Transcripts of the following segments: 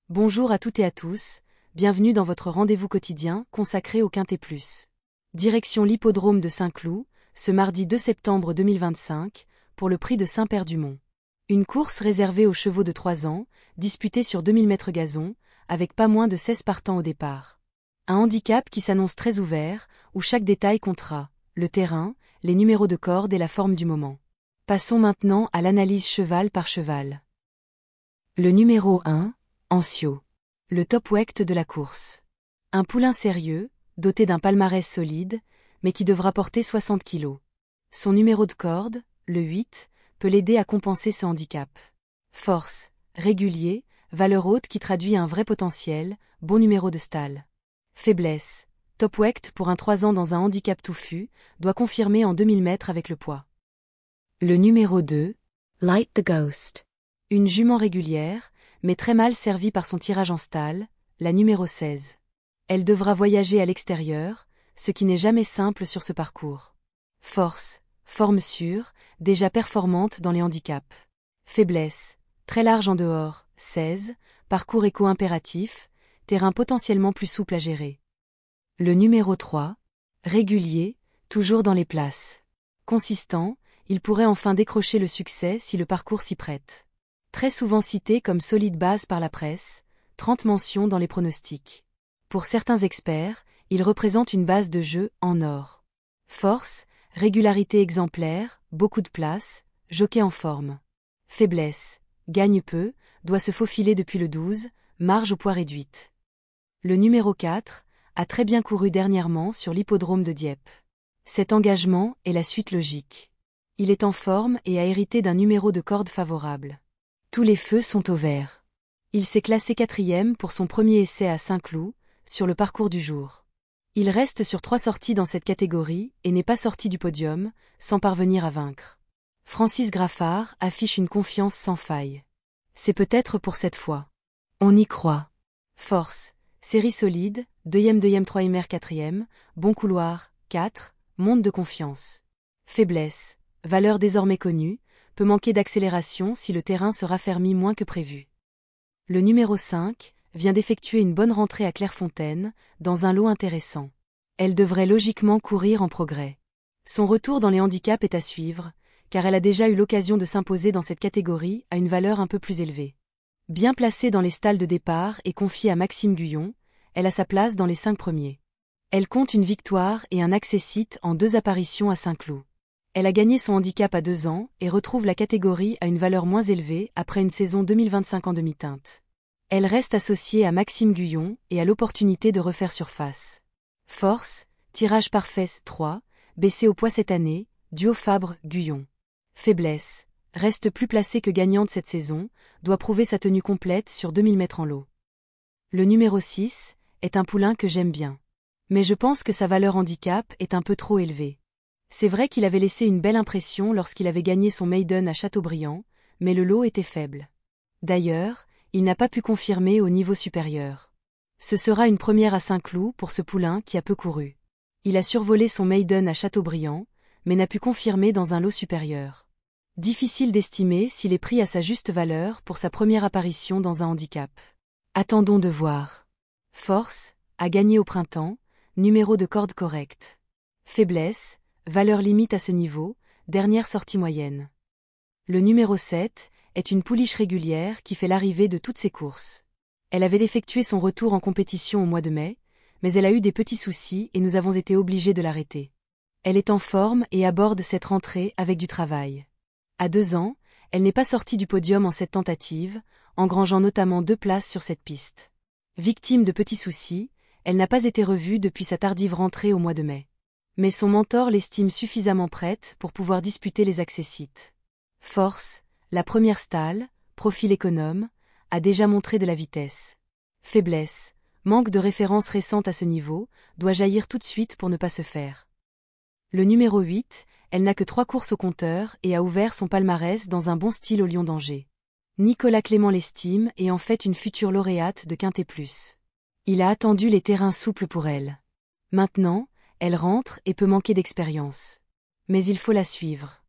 Bonjour à toutes et à tous, bienvenue dans votre rendez-vous quotidien consacré au Quintet Plus. Direction l'hippodrome de Saint-Cloud, ce mardi 2 septembre 2025, pour le prix de Saint-Père-du-Mont. Une course réservée aux chevaux de 3 ans, disputée sur 2000 mètres gazon, avec pas moins de 16 partants au départ. Un handicap qui s'annonce très ouvert, où chaque détail comptera, le terrain, les numéros de corde et la forme du moment. Passons maintenant à l'analyse cheval par cheval. Le numéro 1, Ancio. Le top weight de la course. Un poulain sérieux, doté d'un palmarès solide, mais qui devra porter 60 kg. Son numéro de corde, le 8, peut l'aider à compenser ce handicap. Force, régulier, valeur haute qui traduit un vrai potentiel, bon numéro de stall. Faiblesse, top weight pour un 3 ans dans un handicap touffu, doit confirmer en 2000 mètres avec le poids. Le numéro 2, Light the Ghost. Une jument régulière, mais très mal servie par son tirage en stall, la numéro 16. Elle devra voyager à l'extérieur, ce qui n'est jamais simple sur ce parcours. Force, forme sûre, déjà performante dans les handicaps. Faiblesse, très large en dehors, 16, parcours éco-impératif, terrain potentiellement plus souple à gérer. Le numéro 3, régulier, toujours dans les places. Consistant, il pourrait enfin décrocher le succès si le parcours s'y prête. Très souvent cité comme solide base par la presse, 30 mentions dans les pronostics. Pour certains experts, il représente une base de jeu en or. Force, régularité exemplaire, beaucoup de place, jockey en forme. Faiblesse, gagne peu, doit se faufiler depuis le 12, marge au poids réduite. Le numéro 4 a très bien couru dernièrement sur l'hippodrome de Dieppe. Cet engagement est la suite logique. Il est en forme et a hérité d'un numéro de corde favorable. Tous les feux sont au vert. Il s'est classé 4e pour son premier essai à Saint-Cloud, sur le parcours du jour. Il reste sur 3 sorties dans cette catégorie et n'est pas sorti du podium, sans parvenir à vaincre. Francis Graffard affiche une confiance sans faille. C'est peut-être pour cette fois. On y croit. Force, série solide, 2e, 3e, 4e, bon couloir, 4, monte de confiance. Faiblesse, valeur désormais connue, peut manquer d'accélération si le terrain se raffermit moins que prévu. Le numéro 5 vient d'effectuer une bonne rentrée à Clairefontaine, dans un lot intéressant. Elle devrait logiquement courir en progrès. Son retour dans les handicaps est à suivre, car elle a déjà eu l'occasion de s'imposer dans cette catégorie à une valeur un peu plus élevée. Bien placée dans les stalles de départ et confiée à Maxime Guyon, elle a sa place dans les 5 premiers. Elle compte une victoire et un accessite en 2 apparitions à Saint-Cloud. Elle a gagné son handicap à 2 ans et retrouve la catégorie à une valeur moins élevée après une saison 2025 en demi-teinte. Elle reste associée à Maxime Guyon et a l'opportunité de refaire surface. Force, tirage parfait 3, baissé au poids cette année, duo Fabre-Guyon. Faiblesse, reste plus placée que gagnante cette saison, doit prouver sa tenue complète sur 2000 mètres en lot. Le numéro 6 est un poulain que j'aime bien. Mais je pense que sa valeur handicap est un peu trop élevée. C'est vrai qu'il avait laissé une belle impression lorsqu'il avait gagné son maiden à Châteaubriand, mais le lot était faible. D'ailleurs, il n'a pas pu confirmer au niveau supérieur. Ce sera une première à Saint-Cloud pour ce poulain qui a peu couru. Il a survolé son maiden à Châteaubriand, mais n'a pu confirmer dans un lot supérieur. Difficile d'estimer s'il est pris à sa juste valeur pour sa première apparition dans un handicap. Attendons de voir. Force, a gagné au printemps, numéro de corde correct. Faiblesse, valeur limite à ce niveau, dernière sortie moyenne. Le numéro 7 est une pouliche régulière qui fait l'arrivée de toutes ses courses. Elle avait effectué son retour en compétition au mois de mai, mais elle a eu des petits soucis et nous avons été obligés de l'arrêter. Elle est en forme et aborde cette rentrée avec du travail. À 2 ans, elle n'est pas sortie du podium en cette tentative, engrangeant notamment 2 places sur cette piste. Victime de petits soucis, elle n'a pas été revue depuis sa tardive rentrée au mois de mai. Mais son mentor l'estime suffisamment prête pour pouvoir disputer les accessites. Force, la première stalle, profil économe, a déjà montré de la vitesse. Faiblesse, manque de référence récente à ce niveau, doit jaillir tout de suite pour ne pas se faire. Le numéro 8 elle n'a que 3 courses au compteur et a ouvert son palmarès dans un bon style au Lion d'Angers. Nicolas Clément l'estime et en fait une future lauréate de Quintet Plus. Il a attendu les terrains souples pour elle. Maintenant, elle rentre et peut manquer d'expérience. Mais il faut la suivre.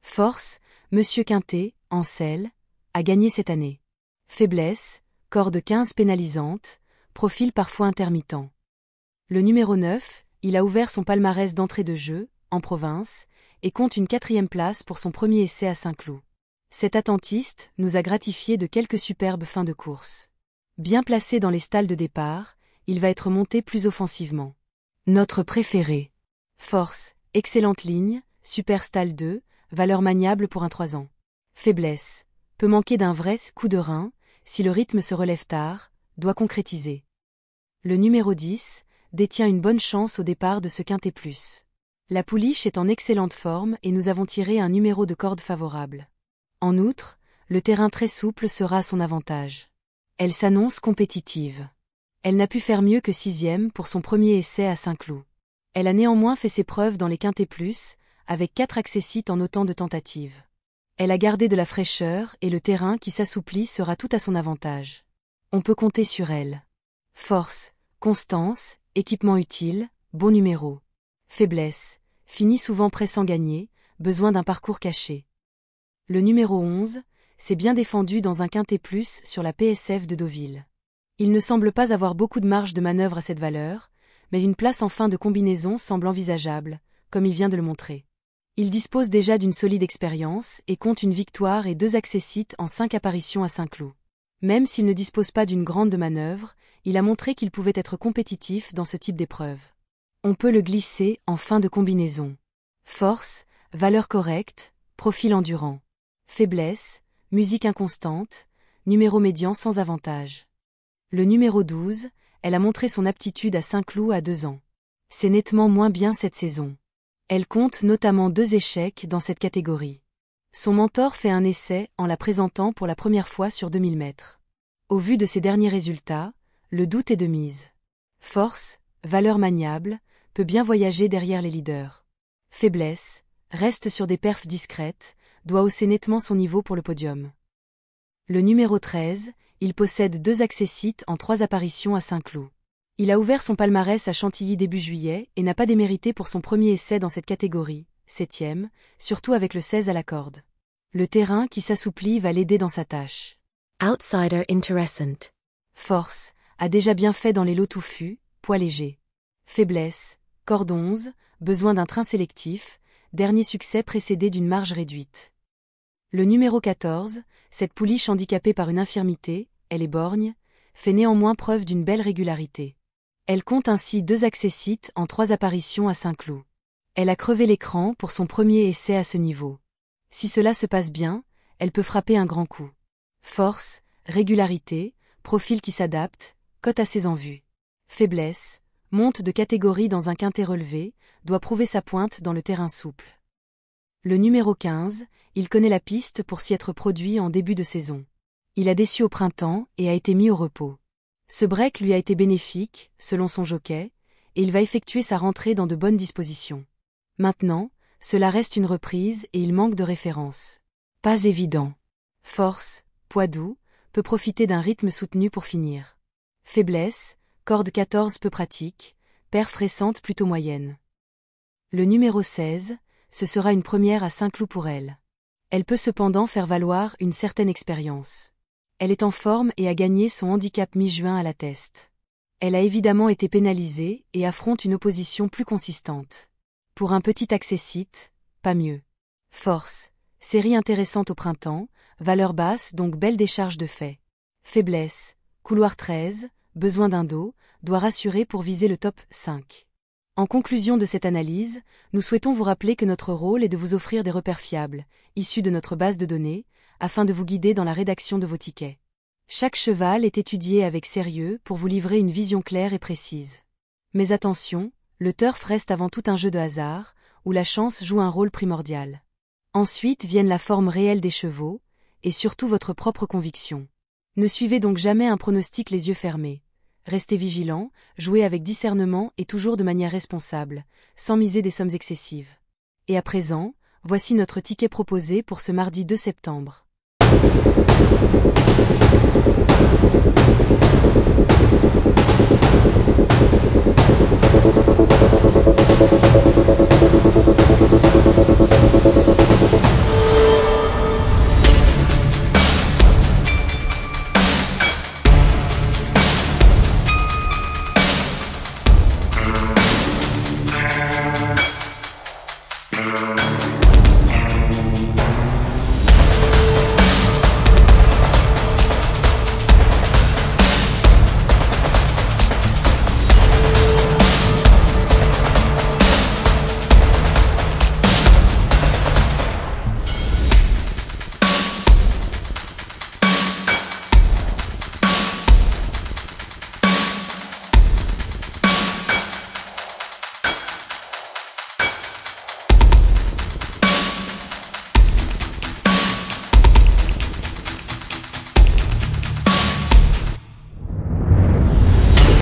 Force, Monsieur Quintet, en selle, a gagné cette année. Faiblesse, corde 15 pénalisante, profil parfois intermittent. Le numéro 9, il a ouvert son palmarès d'entrée de jeu, en province, et compte une 4e place pour son premier essai à Saint-Cloud. Cet attentiste nous a gratifié de quelques superbes fins de course. Bien placé dans les stalles de départ, il va être monté plus offensivement. Notre préféré. Force, excellente ligne, super stall 2, valeur maniable pour un 3 ans. Faiblesse, peut manquer d'un vrai coup de rein, si le rythme se relève tard, doit concrétiser. Le numéro 10 détient une bonne chance au départ de ce Quintet Plus. La pouliche est en excellente forme et nous avons tiré un numéro de corde favorable. En outre, le terrain très souple sera à son avantage. Elle s'annonce compétitive. Elle n'a pu faire mieux que 6e pour son premier essai à Saint-Cloud. Elle a néanmoins fait ses preuves dans les Quintets Plus, avec 4 accessites en autant de tentatives. Elle a gardé de la fraîcheur et le terrain qui s'assouplit sera tout à son avantage. On peut compter sur elle. Force, constance, équipement utile, bon numéro. Faiblesse, finit souvent pressant gagner, besoin d'un parcours caché. Le numéro 11 s'est bien défendu dans un Quintet Plus sur la PSF de Deauville. Il ne semble pas avoir beaucoup de marge de manœuvre à cette valeur, mais une place en fin de combinaison semble envisageable, comme il vient de le montrer. Il dispose déjà d'une solide expérience et compte une victoire et 2 accessites en 5 apparitions à Saint-Cloud. Même s'il ne dispose pas d'une grande manœuvre, il a montré qu'il pouvait être compétitif dans ce type d'épreuve. On peut le glisser en fin de combinaison. Force, valeur correcte, profil endurant. Faiblesse, musique inconstante, numéro médian sans avantage. Le numéro 12, elle a montré son aptitude à Saint-Cloud à 2 ans. C'est nettement moins bien cette saison. Elle compte notamment 2 échecs dans cette catégorie. Son mentor fait un essai en la présentant pour la première fois sur 2000 mètres. Au vu de ses derniers résultats, le doute est de mise. Force, valeur maniable, peut bien voyager derrière les leaders. Faiblesse, reste sur des perfs discrètes, doit hausser nettement son niveau pour le podium. Le numéro 13, il possède 2 accessites en 3 apparitions à Saint-Cloud. Il a ouvert son palmarès à Chantilly début juillet et n'a pas démérité pour son premier essai dans cette catégorie, 7e, surtout avec le 16 à la corde. Le terrain qui s'assouplit va l'aider dans sa tâche. Outsider Interessant. Force, a déjà bien fait dans les lots touffus, poids léger. Faiblesse, corde 11, besoin d'un train sélectif, dernier succès précédé d'une marge réduite. Le numéro 14, cette pouliche handicapée par une infirmité, elle est borgne, fait néanmoins preuve d'une belle régularité. Elle compte ainsi 2 accessites en 3 apparitions à Saint-Cloud. Elle a crevé l'écran pour son premier essai à ce niveau. Si cela se passe bien, elle peut frapper un grand coup. Force, régularité, profil qui s'adapte, cote assez en vue. Faiblesse, monte de catégorie dans un quintet relevé, doit prouver sa pointe dans le terrain souple. Le numéro 15, il connaît la piste pour s'y être produit en début de saison. Il a déçu au printemps et a été mis au repos. Ce break lui a été bénéfique, selon son jockey, et il va effectuer sa rentrée dans de bonnes dispositions. Maintenant, cela reste une reprise et il manque de référence. Pas évident. Force, poids doux, peut profiter d'un rythme soutenu pour finir. Faiblesse, corde 14 peu pratique, perf récente plutôt moyenne. Le numéro 16, ce sera une première à Saint-Cloud pour elle. Elle peut cependant faire valoir une certaine expérience. Elle est en forme et a gagné son handicap mi-juin à la teste. Elle a évidemment été pénalisée et affronte une opposition plus consistante. Pour un petit accessite, pas mieux. Force, série intéressante au printemps, valeur basse donc belle décharge de fait. Faiblesse, couloir 13, besoin d'un dos, doit rassurer pour viser le top 5. En conclusion de cette analyse, nous souhaitons vous rappeler que notre rôle est de vous offrir des repères fiables, issus de notre base de données, afin de vous guider dans la rédaction de vos tickets. Chaque cheval est étudié avec sérieux pour vous livrer une vision claire et précise. Mais attention, le turf reste avant tout un jeu de hasard, où la chance joue un rôle primordial. Ensuite viennent la forme réelle des chevaux, et surtout votre propre conviction. Ne suivez donc jamais un pronostic les yeux fermés. Restez vigilant, jouez avec discernement et toujours de manière responsable, sans miser des sommes excessives. Et à présent, voici notre ticket proposé pour ce mardi 2 septembre.